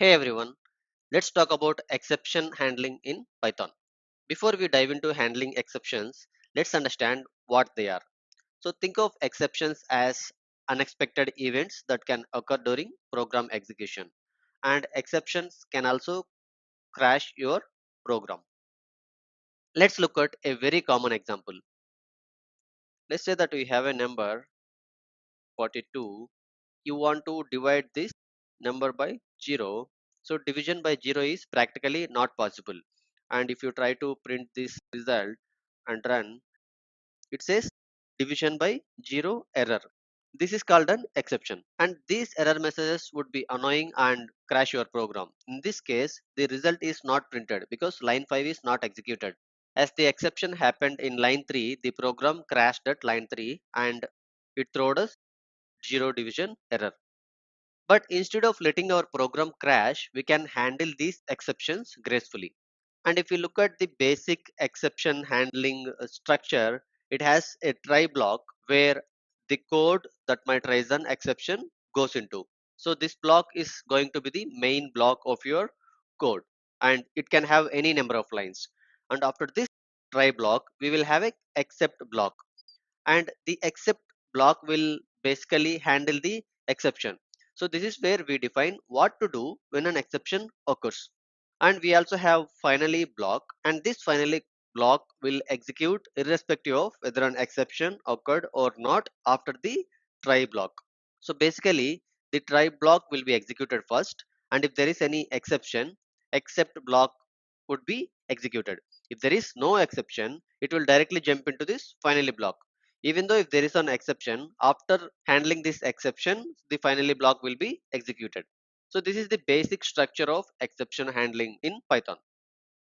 Hey everyone, let's talk about exception handling in Python. Before we dive into handling exceptions, let's understand what they are. So think of exceptions as unexpected events that can occur during program execution. And exceptions can also crash your program. Let's look at a very common example. Let's say that we have a number 42. You want to divide this number by 0. So division by 0 is practically not possible. And if you try to print this result and run, it says division by 0 error. This is called an exception, and these error messages would be annoying and crash your program. In this case, the result is not printed because line 5 is not executed. As the exception happened in line 3, the program crashed at line 3 and it threw us 0 division error. But instead of letting our program crash, we can handle these exceptions gracefully. And if you look at the basic exception handling structure, it has a try block where the code that might raise an exception goes into. So this block is going to be the main block of your code, and it can have any number of lines. And after this try block, we will have a except block, and the except block will basically handle the exception. So this is where we define what to do when an exception occurs. And we also have finally block, and this finally block will execute irrespective of whether an exception occurred or not after the try block. So basically the try block will be executed first, and if there is any exception, except block would be executed. If there is no exception, it will directly jump into this finally block. Even though if there is an exception, after handling this exception, the finally block will be executed. So this is the basic structure of exception handling in Python.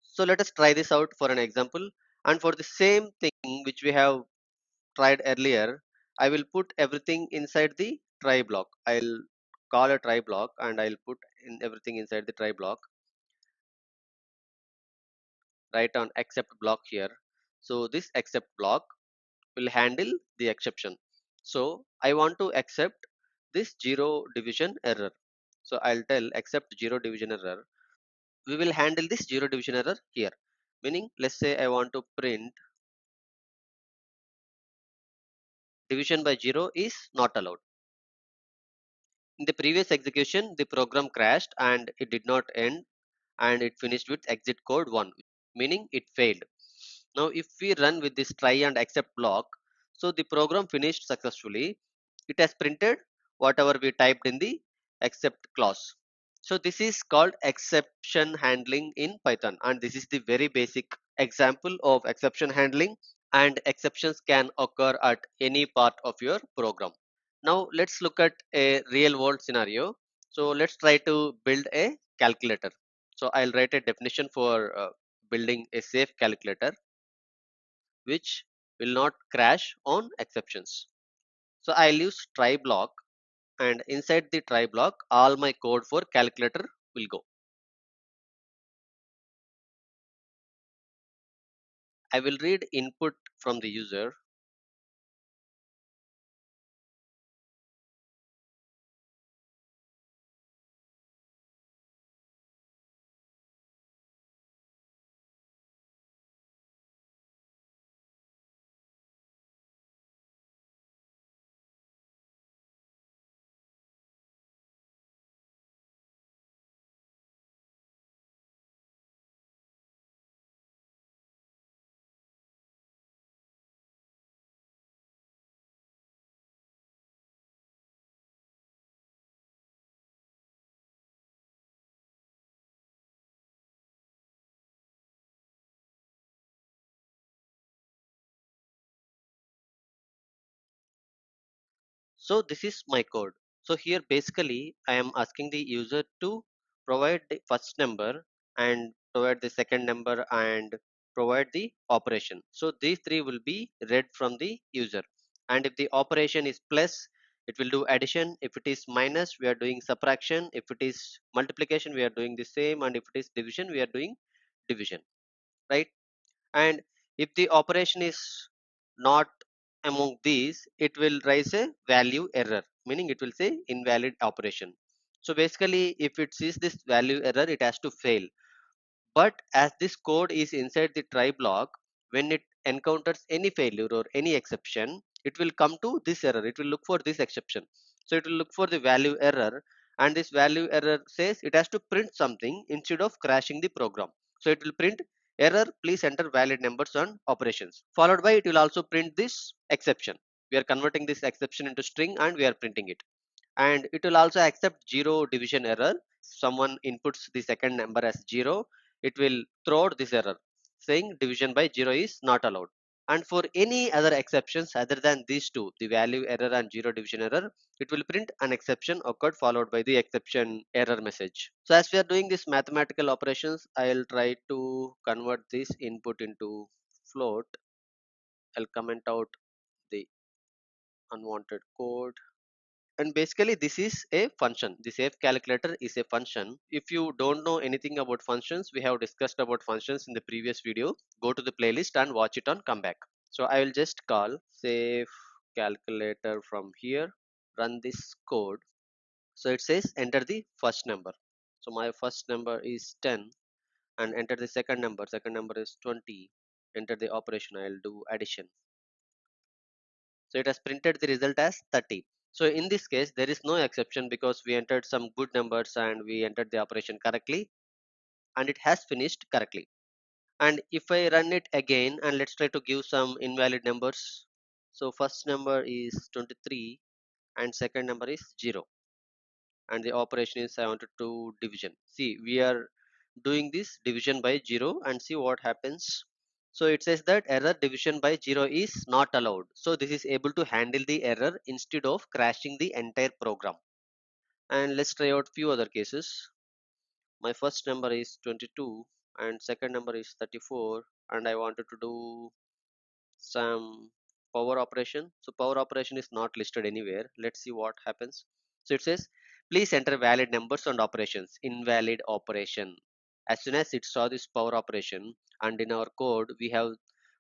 So let us try this out for an example. And for the same thing which we have tried earlier, I will put everything inside the try block. I'll call a try block and I'll put in everything inside the try block. Write on except block here. So this except block will handle the exception. So I want to accept this zero division error. So I'll tell accept zero division error. We will handle this zero division error here. Meaning, let's say I want to print division by zero is not allowed. In the previous execution, the program crashed and it did not end, and it finished with exit code 1, meaning it failed. Now, if we run with this try and accept block, so the program finished successfully. It has printed whatever we typed in the accept clause. So this is called exception handling in Python, and this is the very basic example of exception handling, and exceptions can occur at any part of your program. Now let's look at a real world scenario. So let's try to build a calculator. So I'll write a definition for building a safe calculator which will not crash on exceptions. So I'll use try block, and inside the try block all my code for calculator will go. I will read input from the user. So this is my code. So here basically I am asking the user to provide the first number and provide the second number and provide the operation. So these three will be read from the user. And if the operation is plus, it will do addition. If it is minus, we are doing subtraction. If it is multiplication, we are doing the same. And if it is division, we are doing division, right? And if the operation is not among these, it will raise a value error, meaning it will say invalid operation. So basically, if it sees this value error, it has to fail. But as this code is inside the try block, when it encounters any failure or any exception, it will come to this error. It will look for this exception. So it will look for the value error, and this value error says it has to print something instead of crashing the program. So it will print error, please enter valid numbers and operations. Followed by it will also print this exception. We are converting this exception into string and we are printing it, and it will also accept zero division error. Someone inputs the second number as 0, it will throw out this error saying division by 0 is not allowed. And for any other exceptions other than these two, the value error and zero division error, it will print an exception occurred followed by the exception error message. So as we are doing this mathematical operations, I'll try to convert this input into float. I'll comment out the unwanted code. And basically this is a function. The safe calculator is a function. If you don't know anything about functions, we have discussed about functions in the previous video. Go to the playlist and watch it on come back. So I will just call safe calculator from here, run this code. So it says enter the first number. So my first number is 10, and enter the second number is 20. Enter the operation, I'll do addition. So it has printed the result as 30. So in this case, there is no exception because we entered some good numbers and we entered the operation correctly, and it has finished correctly. And if I run it again and let's try to give some invalid numbers. So first number is 23 and second number is 0, and the operation is I wanted to division. See, we are doing this division by 0 and see what happens. So it says that error division by 0 is not allowed. So this is able to handle the error instead of crashing the entire program. And let's try out few other cases. My first number is 22 and second number is 34, and I wanted to do some power operation. So power operation is not listed anywhere. Let's see what happens. So it says please enter valid numbers and operations. Invalid operation. As soon as it saw this power operation, and in our code we have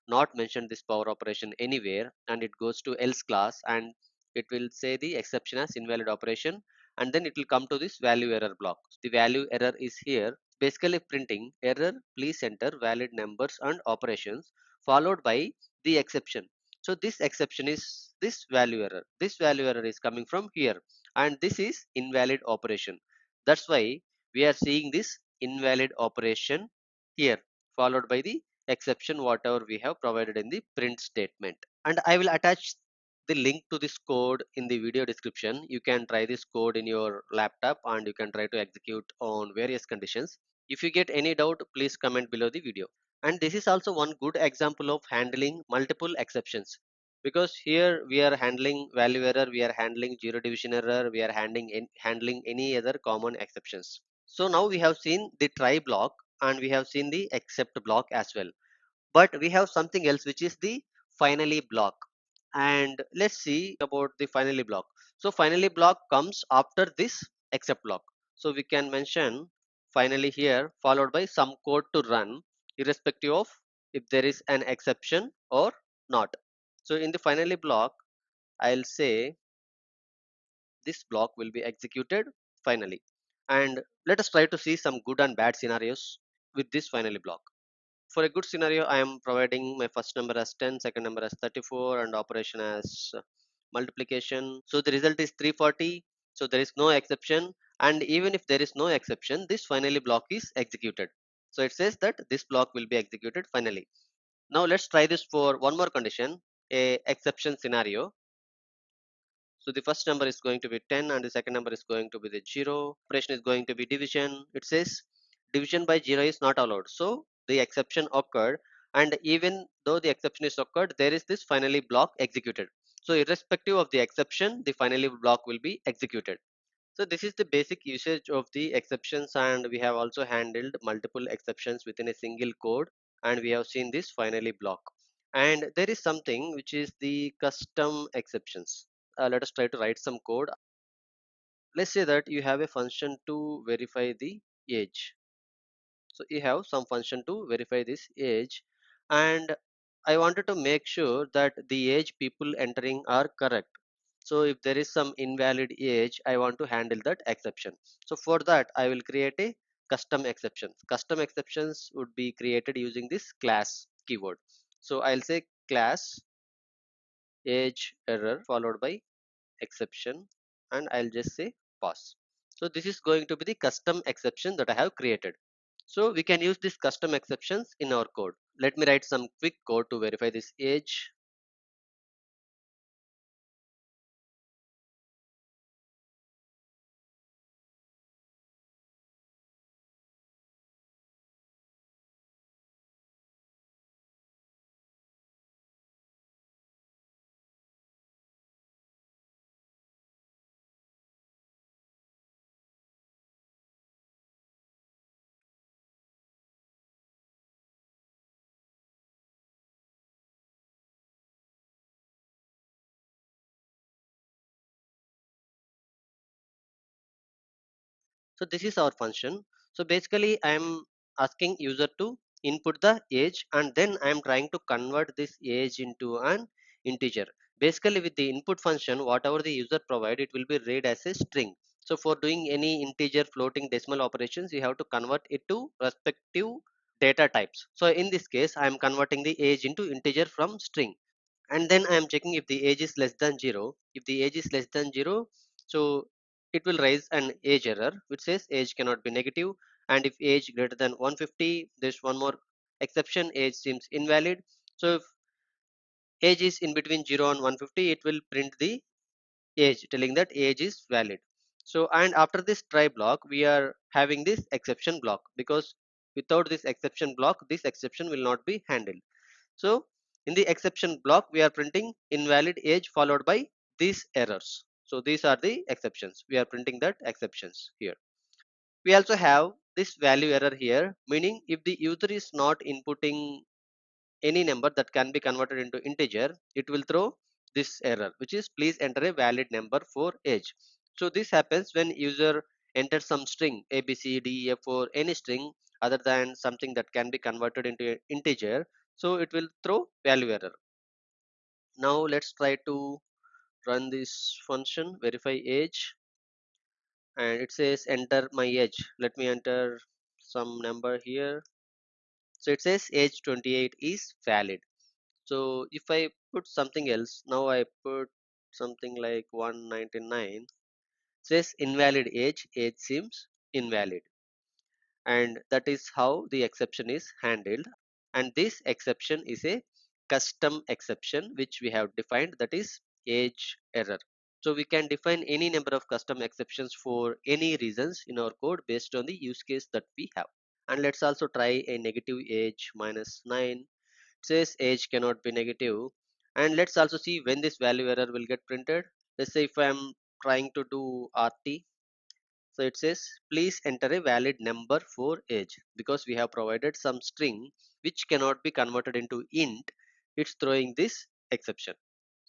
not mentioned this power operation anywhere, and it goes to else class and it will say the exception as invalid operation, and then it will come to this value error block. The value error is here, basically printing error, please enter valid numbers and operations, followed by the exception. So this exception is this value error. This value error is coming from here, and this is invalid operation. That's why we are seeing this invalid operation here, followed by the exception whatever we have provided in the print statement. And I will attach the link to this code in the video description. You can try this code in your laptop and you can try to execute on various conditions. If you get any doubt, please comment below the video. And this is also one good example of handling multiple exceptions, because here we are handling value error, we are handling zero division error, we are handling any other common exceptions. So now we have seen the try block and we have seen the except block as well, but we have something else which is the finally block. And let's see about the finally block. So finally block comes after this except block. So we can mention finally here followed by some code to run irrespective of if there is an exception or not. So in the finally block, I'll say this block will be executed finally. And let us try to see some good and bad scenarios with this finally block. For a good scenario, I am providing my first number as 10, second number as 34, and operation as multiplication. So the result is 340. So there is no exception. And even if there is no exception, this finally block is executed. So it says that this block will be executed finally. Now let's try this for one more condition, a exception scenario. So the first number is going to be 10 and the second number is going to be the 0. Operation is going to be division. It says division by 0 is not allowed. So the exception occurred, and even though the exception is occurred, there is this finally block executed. So irrespective of the exception, the finally block will be executed. So this is the basic usage of the exceptions, and we have also handled multiple exceptions within a single code, and we have seen this finally block. And there is something which is the custom exceptions. Let us try to write some code. Let's say that you have a function to verify the age. So you have some function to verify this age, and I wanted to make sure that the age people entering are correct. So if there is some invalid age, I want to handle that exception. So for that, I will create a custom exception. Custom exceptions would be created using this class keyword. So I'll say class age error followed by exception, and I'll just say pass. So this is going to be the custom exception that I have created. So we can use these custom exceptions in our code. Let me write some quick code to verify this age. So this is our function. So basically I am asking user to input the age, and then I am trying to convert this age into an integer. Basically with the input function, whatever the user provide, it will be read as a string. So for doing any integer floating decimal operations, you have to convert it to respective data types. So in this case, I am converting the age into integer from string, and then I am checking if the age is less than 0. If the age is less than 0, so it will raise an age error which says age cannot be negative, and if age greater than 150, there's one more exception, age seems invalid. So if age is in between 0 and 150, it will print the age telling that age is valid. So and after this try block, we are having this exception block, because without this exception block, this exception will not be handled. So in the exception block, we are printing invalid age followed by these errors. So these are the exceptions. We are printing that exceptions here. We also have this value error here, meaning if the user is not inputting any number that can be converted into integer, it will throw this error, which is please enter a valid number for age. So this happens when user enters some string a b c d e f or any string other than something that can be converted into an integer. So it will throw value error. Now let's try to run this function verify age, and it says enter my age. Let me enter some number here. So it says age 28 is valid. So if I put something else, now I put something like 199, says invalid age seems invalid. And that is how the exception is handled. And this exception is a custom exception which we have defined, that is age error. So we can define any number of custom exceptions for any reasons in our code based on the use case that we have. And let's also try a negative age minus 9. It says age cannot be negative. And let's also see when this value error will get printed. Let's say if I'm trying to do RT, so it says please enter a valid number for age, because we have provided some string which cannot be converted into int. It's throwing this exception.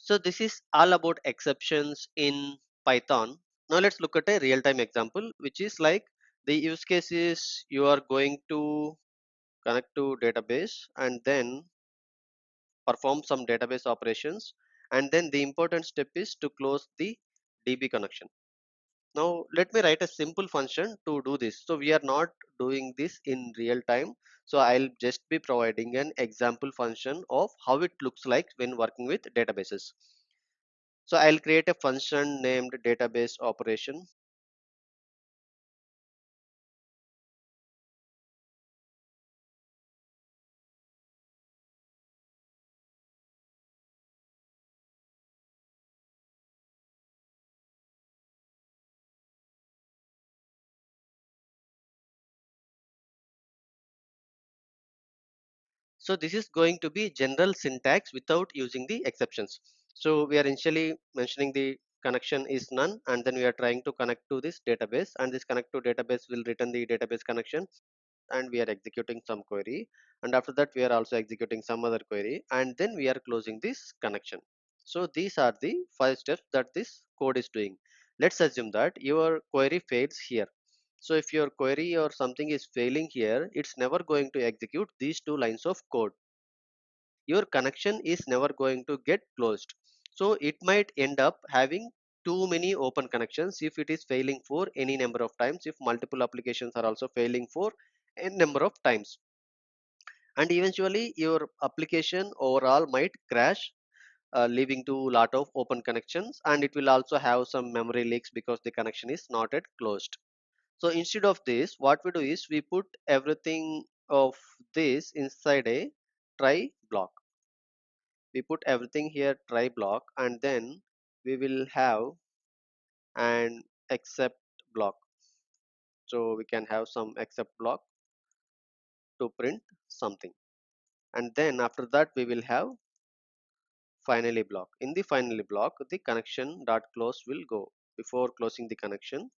So this is all about exceptions in Python. Now let's look at a real-time example, which is like the use case is you are going to connect to database and then perform some database operations, and then the important step is to close the DB connection. Now let me write a simple function to do this. So we are not doing this in real time. So I'll just be providing an example function of how it looks like when working with databases. So I'll create a function named database operation. So this is going to be general syntax without using the exceptions. So we are initially mentioning the connection is none, and then we are trying to connect to this database, and this connect to database will return the database connection, and we are executing some query, and after that we are also executing some other query, and then we are closing this connection. So these are the 5 steps that this code is doing. Let's assume that your query fails here. So if your query or something is failing here, it's never going to execute these 2 lines of code. Your connection is never going to get closed. So it might end up having too many open connections if it is failing for any number of times, if multiple applications are also failing for a number of times, and eventually your application overall might crash, leaving to a lot of open connections, and it will also have some memory leaks because the connection is not yet closed. So instead of this, what we do is we put everything of this inside a try block. We put everything here try block, and then we will have an except block. So we can have some except block to print something, and then after that we will have finally block. In the finally block, the connection dot close will go. Before closing the connection,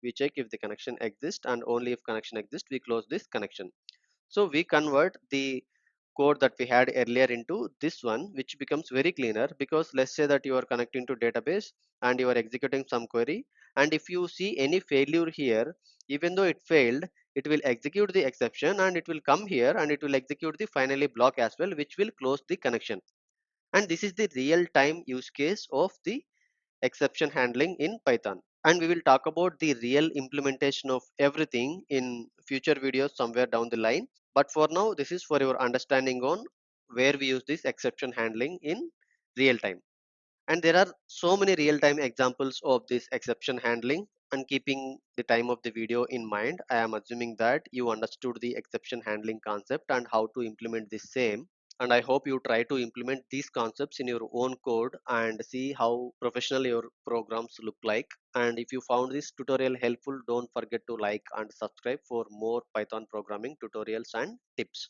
we check if the connection exists, and only if connection exists we close this connection. So we convert the code that we had earlier into this one, which becomes very cleaner, because let's say that you are connecting to database and you are executing some query, and if you see any failure here, even though it failed, it will execute the exception and it will come here and it will execute the finally block as well, which will close the connection. And this is the real time use case of the exception handling in Python. And we will talk about the real implementation of everything in future videos somewhere down the line. But for now, this is for your understanding on where we use this exception handling in real time. And there are so many real time examples of this exception handling. And keeping the time of the video in mind, I am assuming that you understood the exception handling concept and how to implement the same. And I hope you try to implement these concepts in your own code and see how professional your programs look like. And if you found this tutorial helpful, don't forget to like and subscribe for more Python programming tutorials and tips.